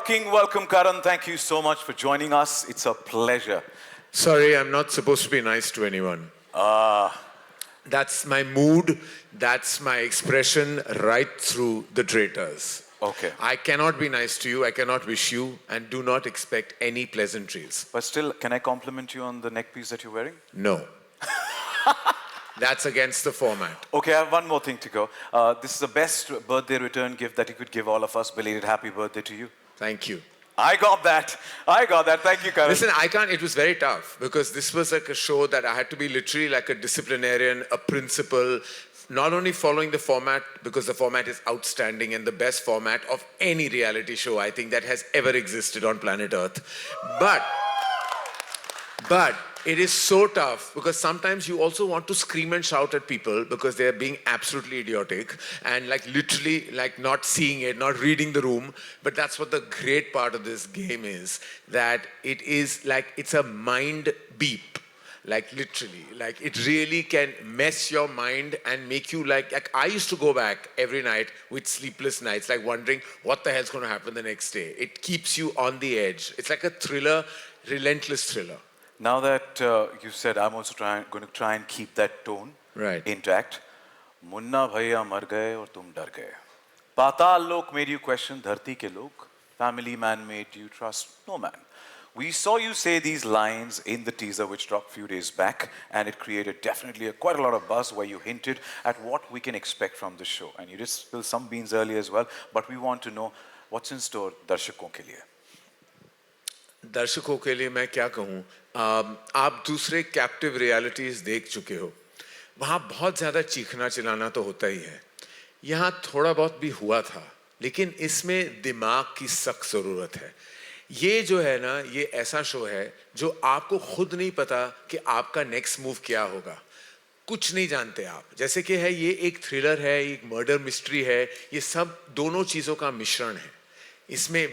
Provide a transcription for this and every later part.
rocking welcome, Karan. Thank you so much for joining us. It's a pleasure. Sorry, I'm not supposed to be nice to anyone. That's my mood, that's my expression right through the traitors. Okay. I cannot be nice to you, I cannot wish you, and do not expect any pleasantries. But still, can I compliment you on the neck piece that you're wearing? No. That's against the format. Okay, I have one more thing to go. This is the best birthday return gift that you could give all of us. Belated happy birthday to you. Thank you. I got that. Thank you, Karan. Listen, it was very tough because this was like a show that I had to be literally like a disciplinarian, a principal, not only following the format because the format is outstanding and the best format of any reality show I think that has ever existed on planet Earth. But it is so tough because sometimes you also want to scream and shout at people because they are being absolutely idiotic and like literally like not seeing it, not reading the room. But that's what the great part of this game is, that it is like it's a mind beep. Like literally, like it really can mess your mind and make you like I used to go back every night with sleepless nights, like wondering what the hell's going to happen the next day. It keeps you on the edge. It's like a thriller, relentless thriller. Now that you said, I'm also going to try and keep that tone intact. Munna bhaiya mar gaye aur tum dar gaye. Patal lok made you question dharti ke lok. Family man made you trust no man. We saw you say these lines in the teaser which dropped a few days back, and it created definitely quite a lot of buzz where you hinted at what we can expect from the show. And you did spill some beans earlier as well, but we want to know what's in store दर्शकों के लिए. दर्शकों के लिए मैं क्या कहूँ, आप दूसरे कैप्टिव रियलिटीज देख चुके हो, वहाँ बहुत ज़्यादा चीखना चिल्लाना तो होता ही है. यहाँ थोड़ा बहुत भी हुआ था, लेकिन इसमें दिमाग की सख्त ज़रूरत है. ये जो है ना, ये ऐसा शो है जो आपको खुद नहीं पता कि आपका नेक्स्ट मूव क्या होगा. कुछ नहीं जानते आप. जैसे कि है, ये एक थ्रिलर है, एक मर्डर मिस्ट्री है, ये सब दोनों चीज़ों का मिश्रण है. इसमें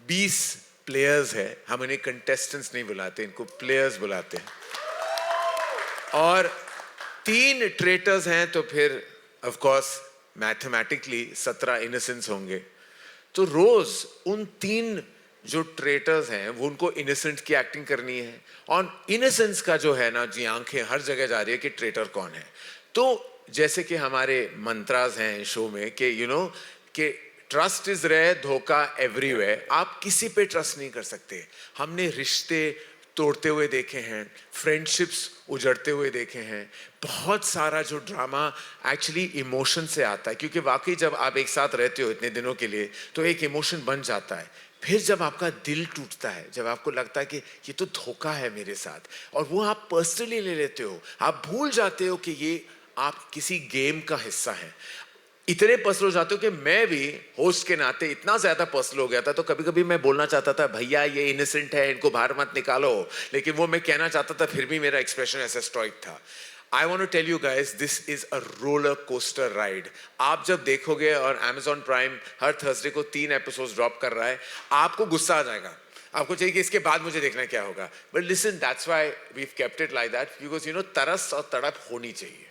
20 प्लेयर्स है. हम इन्हें कंटेस्टेंट्स नहीं बुलाते, इनको प्लेयर्स बुलाते हैं. और 3 ट्रेटर्स हैं, तो फिर ऑफ कोर्स मैथमेटिकली 17 इनोसेंट्स होंगे. तो रोज उन 3 जो ट्रेटर्स हैं वो उनको इनोसेंट की एक्टिंग करनी है. और इनोसेंस का जो है ना, जी आंखें हर जगह जा रही है कि ट्रेटर कौन है. तो जैसे कि हमारे मंत्रास हैं शो में कि यू नो कि ट्रस्ट इज रेयर, धोखा एवरीवेयर. आप किसी पे ट्रस्ट नहीं कर सकते. हमने रिश्ते तोड़ते हुए देखे हैं, फ्रेंडशिप्स उजड़ते हुए देखे हैं. बहुत सारा जो ड्रामा एक्चुअली इमोशन से आता है, क्योंकि वाकई जब आप एक साथ रहते हो इतने दिनों के लिए तो एक इमोशन बन जाता है. फिर जब आपका दिल टूटता है, जब आपको लगता है कि ये तो धोखा है मेरे साथ, और वो आप पर्सनली ले लेते हो, आप भूल जाते हो कि ये आप किसी गेम का हिस्सा है. इतने पर्सनल हो जाते हो कि मैं भी होस्ट के नाते इतना ज्यादा पर्सनल हो गया था. तो कभी कभी मैं बोलना चाहता था, भैया ये इनोसेंट है, इनको बाहर मत निकालो, लेकिन वो मैं कहना चाहता था, फिर भी मेरा एक्सप्रेशन ऐसा स्ट्राइक था. I want to tell you guys, this is a roller coaster ride. आप जब देखोगे, और Amazon Prime हर थर्सडे को 3 एपिसोड्स ड्रॉप कर रहा है, आपको गुस्सा आ जाएगा. आपको चाहिए कि इसके बाद मुझे देखना क्या होगा. But listen, that's why we've kept it like that, because you know तरस और तड़प होनी चाहिए.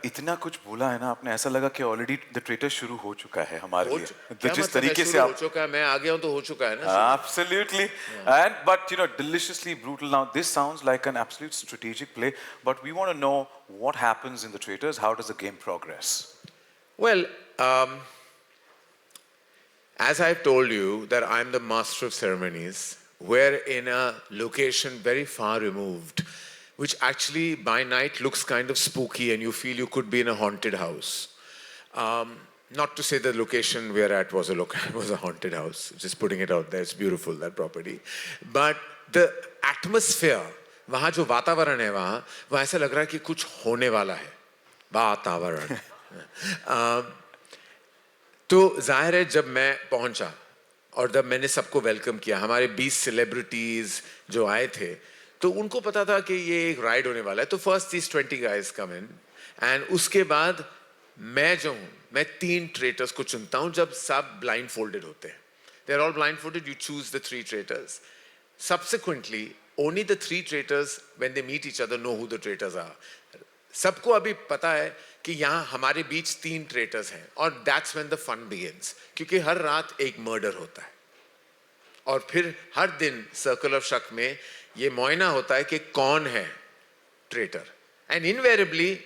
इतना कुछ बोला है ना आपने, ऐसा लगा कि ऑलरेडी द ट्रेटर शुरू हो चुका है हमारे लिए. तो जिस तरीके से हो चुका है, मैं आ गया हूं तो हो चुका है ना. Absolutely. And but you know, deliciously brutal. Now this sounds like an absolute strategic play, but we want to know what happens in the traitors. How does the game progress? Well, as I've told you that I'm the master of ceremonies, we're in a location very far removed, which actually by night looks kind of spooky and you feel you could be in a haunted house. Not to say the location we're at was a haunted house, just putting it out there. It's beautiful, that property. But the atmosphere, वहाँ जो वातावरण है वहाँ ऐसा लग रहा है कि कुछ होने वाला है. वातावरण. तो जाहिर है जब मैं पहुँचा और जब मैंने सबको वेलकम किया, हमारे 20 सेलिब्रिटीज जो आए थे, तो उनको पता था कि ये एक राइड होने वाला है. तो first these 20 guys come in, and उसके बाद मैं जो हूँ, मैं 3 ट्रेटर्स को चुनता हूँ जब सब ब्लाइंड फोल्डेड होते हैं. They are all blindfolded. You choose the 3 traitors. Subsequently, only the 3 traitors, when they meet each other, know who the traitors are. सबको अभी पता है कि यहाँ हमारे बीच 3 ट्रेटर्स हैं, और that's when the fun begins. क्योंकि हर रात एक मर्डर होता है. और फिर हर दिन सर्कल ऑफ शक में ये मुआयना होता है कि कौन है traitor, and invariably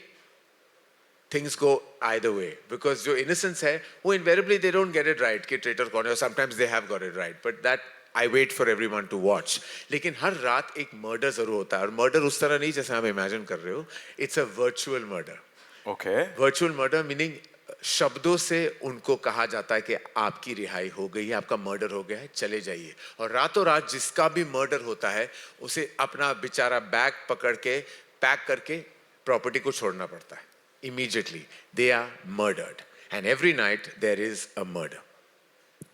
things go either way, because जो innocence है वो invariably they don't get it right कि traitor कौन है, or sometimes they have got it right, but that I wait for everyone to watch. लेकिन हर रात एक murder जरूर होता है, और murder उस तरह नहीं जैसे आप imagine कर रहे हो, it's a virtual murder. Okay. Virtual murder meaning शब्दों से उनको कहा जाता है कि आपकी रिहाई हो गई है, आपका मर्डर हो गया है, चले जाइए, और रातों रात जिसका भी मर्डर होता है उसे अपना बेचारा बैग पकड़ के पैक करके प्रॉपर्टी को छोड़ना पड़ता है. Immediately they are murdered, and every night there is a murder.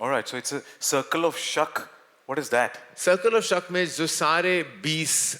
All right, so it's a circle of shak. What is that? Circle of shak में जो सारे 20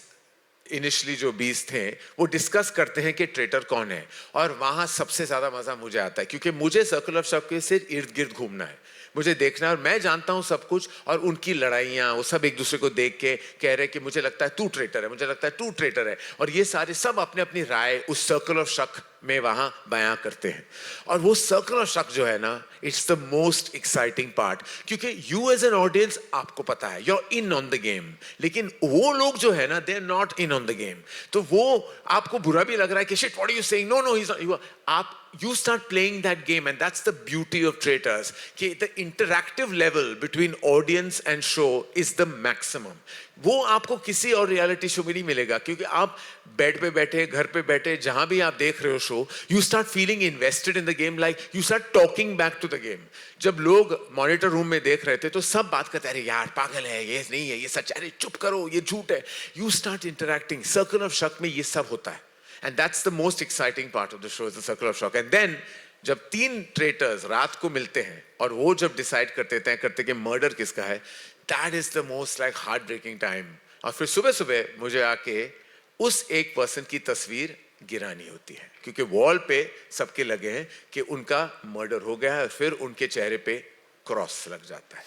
इनिशियली जो 20 थे वो डिस्कस करते हैं कि ट्रेटर कौन है, और वहां सबसे ज्यादा मजा मुझे आता है क्योंकि मुझे सर्कल ऑफ शक के सिर्फ इर्द गिर्द घूमना है, मुझे देखना है, और मैं जानता हूं सब कुछ, और उनकी लड़ाइयां वो सब एक दूसरे को देख के कह रहे कि मुझे लगता है तू ट्रेटर है, मुझे लगता है तू ट्रेटर है, और ये सारे सब अपने अपनी राय उस सर्कल ऑफ शक में वहां बयां करते हैं. और वो सर्कल ऑफ शक जो है ना, it's the most exciting part, क्योंकि यू एज एन ऑडियंस आपको पता है you are in on the game, लेकिन वो लोग जो है ना they are not in on the game, तो वो आपको बुरा भी लग रहा है कि shit what are you saying, no no he is not, आप you start playing that game, and that's the beauty of Traitors, कि the interactive level between audience and show is the maximum. वो आपको किसी और reality show में नहीं मिलेगा, क्योंकि आप बेड पे बैठे, घर पे बैठे, जहां भी आप देख रहे हो show, you start feeling invested in the game, like you start talking back to the game. जब लोग मॉनिटर रूम में देख रहे थे तो सब बात करते अरे यार पागल है, ये नहीं है, ये सच है, अरे चुप करो, ये झूठ है. You start interacting. Circle of शक में ये सब होता है. And that's the most exciting part of the show, is the circle of shock. And then जब 3 ट्रेटर्स रात को मिलते हैं और वो जब डिसाइड करते तय करते कि मर्डर किसका है, that is the most like heartbreaking time. और फिर सुबह सुबह मुझे आके उस एक पर्सन की तस्वीर गिरानी होती है, क्योंकि वॉल पे सबके लगे हैं कि उनका मर्डर हो गया है, फिर उनके चेहरे पे क्रॉस लग जाता है.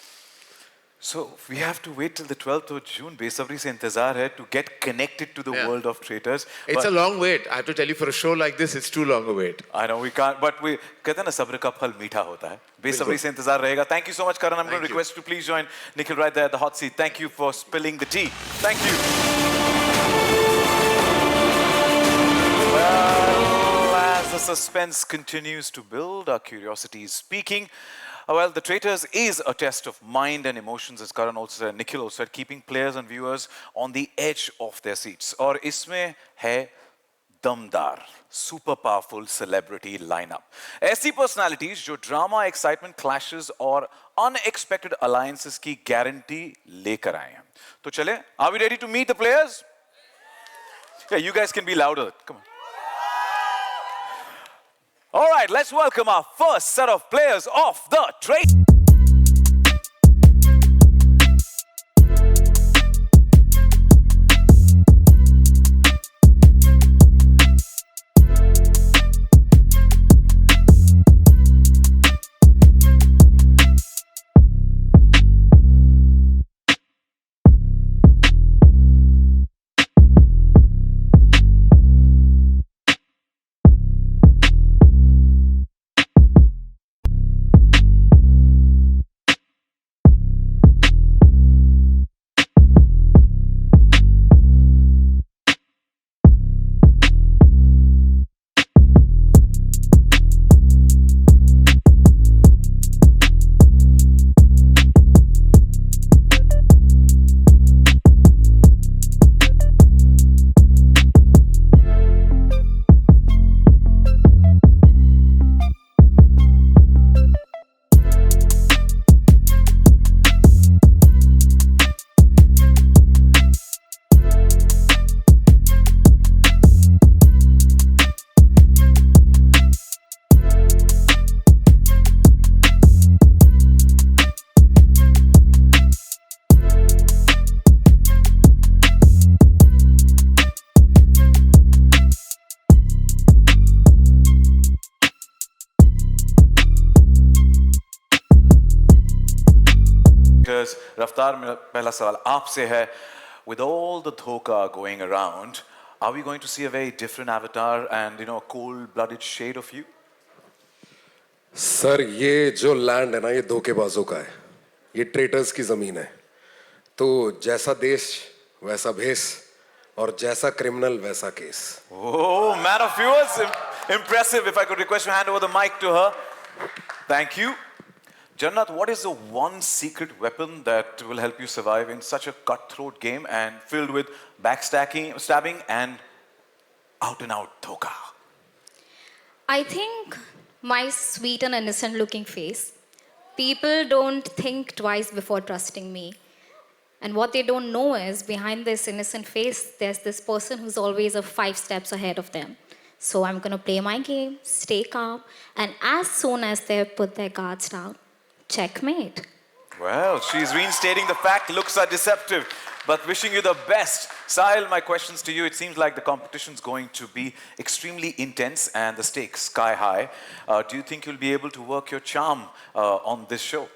So we have to wait till the 12th of June. बेसब्री से इंतजार है to get connected to the world of Traitors. It's a long wait. I have to tell you, for a show like this, it's too long a wait. I know we can't, but we कहते हैं ना सब्र का फल मीठा होता है. बेसब्री से इंतजार रहेगा. Thank you so much, Karan. I'm going to request you to please join Nikhil right there at the hot seat. Thank you for spilling the tea. Thank you. Well, as the suspense continues to build, our curiosity is speaking. Well, The Traitors is a test of mind and emotions, as Karan also said, Nikhil also said, keeping players and viewers on the edge of their seats. और इसमें है दमदार, super powerful celebrity lineup. ऐसी personalities जो drama, excitement, clashes और unexpected alliances की guarantee लेकर आए हैं. तो चले, are we ready to meet the players? Yeah, you guys can be louder. Come on. All right, let's welcome our first set of players of the Traitors. रफ्तार में पहला सवाल आपसे है. With all the dhoka going around, are we going to see a very different avatar and a cold-blooded shade of you? Sir, ये जो land है ना, ये धोखेबाजों का है. ये ट्रेटर्स की जमीन है. तो जैसा देश वैसा भेस और जैसा क्रिमिनल वैसा case. Oh, man of yours, impressive. If I could request you hand over the mic to her. Thank you. Jannat, what is the one secret weapon that will help you survive in such a cutthroat game and filled with backstabbing and out dhoka? I think my sweet and innocent looking face. People don't think twice before trusting me. And what they don't know is behind this innocent face, there's this person who's always 5 steps ahead of them. So I'm gonna play my game, stay calm, and as soon as they put their guards down, checkmate. Well, she's reinstating the fact looks are deceptive, but wishing you the best. Sahil, my questions to you. It seems like the competition's going to be extremely intense and the stakes sky high. Do you think you'll be able to work your charm on this show?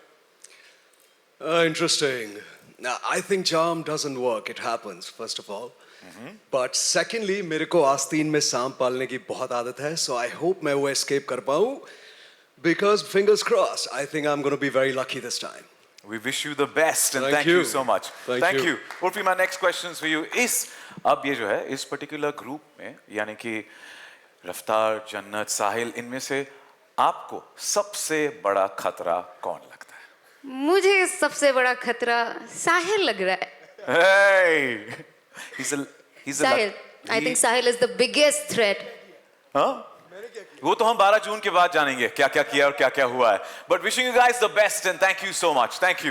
Interesting. Now, I think charm doesn't work. It happens, first of all. But secondly, मेरे को आस्तीन में सांप पालने की बहुत आदत है, so I hope मैं वो escape कर पाऊँ. Because fingers crossed, I think I'm going to be very lucky this time. We wish you the best and thank Thank you you. so much. Thank you. Urfi, my next questions for you is, अब ये जो है इस particular group में यानी कि रफ्तार, जन्नत, साहिल, इनमें से आपको सबसे बड़ा खतरा कौन लगता है? मुझे सबसे बड़ा खतरा साहिल लग रहा है. Hey, he's a Sahil. I think Sahil is the biggest threat. हाँ? वो तो हम 12 जून के बाद जानेंगे क्या क्या किया और क्या क्या हुआ है. But wishing you guys the best and thank you so much. Thank you.